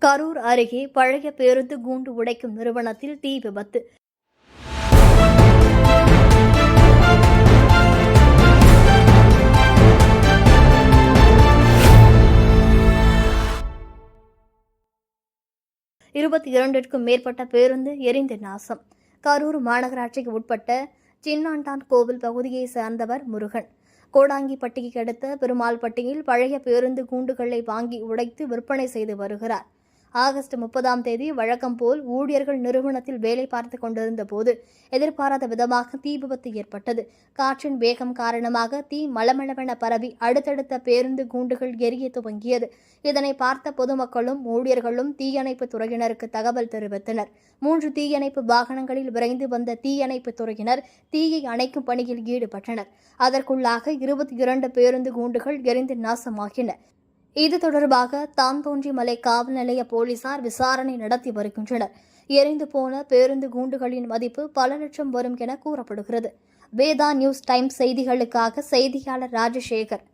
கரூர் அருகே பழைய பேருந்து கூண்டு உடைக்கும் நிறுவனத்தில் தீ விபத்து. இருபத்திரண்டிற்கும் மேற்பட்ட பேருந்து எரிந்து நாசம். கரூர் மாநகராட்சிக்கு உட்பட்ட சின்னாண்டான் கோவில் பகுதியை சேர்ந்தவர் முருகன். கோடாங்கிப்பட்டிக்கு அடுத்த பெருமாள்பட்டியில் பழைய பேருந்து கூண்டுகளை வாங்கி உடைத்து விற்பனை செய்து வருகிறார். ஆகஸ்ட் 30ஆம் தேதி வழக்கம் போல் ஊழியர்கள் நிறுவனத்தில் வேலை பார்த்துக் கொண்டிருந்த போது எதிர்பாராத விதமாக தீ விபத்து ஏற்பட்டது. காற்றின் வேகம் காரணமாக தீ மளமளவென பரவி அடுத்தடுத்த பேருந்து கூண்டுகள் எரிய துவங்கியது. இதனை பார்த்த பொதுமக்களும் ஊழியர்களும் தீயணைப்பு துறையினருக்கு தகவல் தெரிவித்தனர். 3 தீயணைப்பு வாகனங்களில் விரைந்து வந்த தீயணைப்பு துறையினர் தீயை அணைக்கும் பணியில் ஈடுபட்டனர். அதற்குள்ளாக 22 பேருந்து கூண்டுகள் எரிந்து நாசமாகின. இது தொடர்பாக தான்தோன்றிமலை காவல் நிலைய போலீசார் விசாரணை நடத்தி வருகின்றனர். எரிந்து போன பேருந்து கூண்டுகளின் மதிப்பு பல லட்சம் வரும் என கூறப்படுகிறது. வேதா நியூஸ் டைம்ஸ் செய்திகளுக்காக செய்தியாளர் ராஜசேகர்.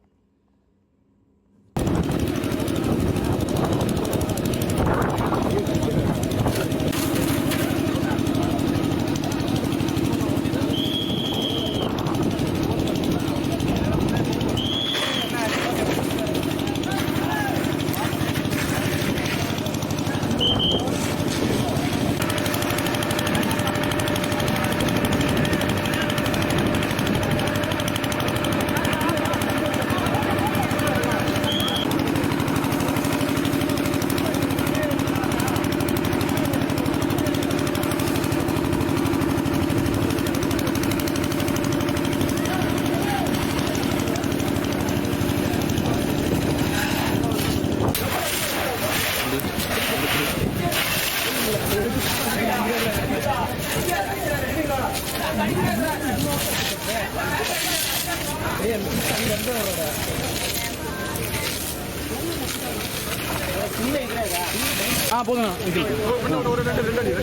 போதும் ஒரு 2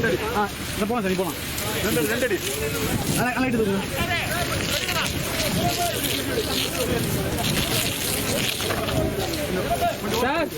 அடி போகலாம் சரி போகலாம் 2 அடி சார்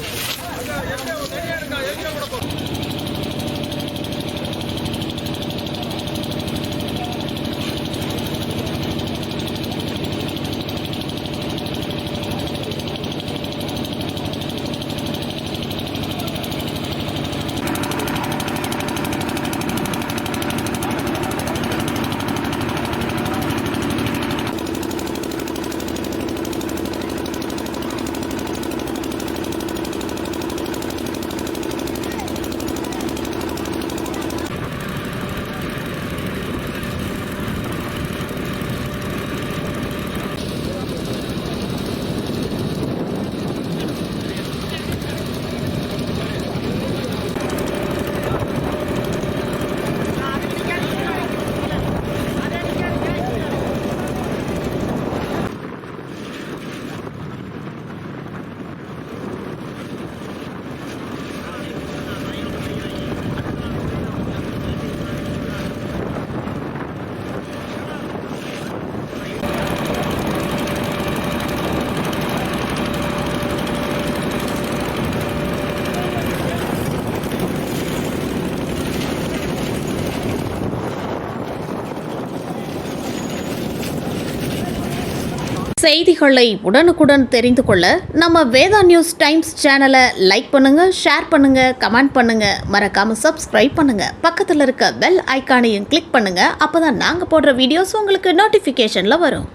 செய்திகளை உடனுக்குடன் தெரிந்து கொள்ள நம்ம வேதா நியூஸ் டைம்ஸ் சேனலை லைக் பண்ணுங்க, ஷேர் பண்ணுங்க, கமெண்ட் பண்ணுங்க, மறக்காம சப்ஸ்கிரைப் பண்ணுங்க. பக்கத்தில் இருக்க பெல் ஐகானையும் கிளிக் பண்ணுங்க. அப்பதான் நாங்க போடுற வீடியோஸ் உங்களுக்கு நோட்டிபிகேஷன்ல வரும்.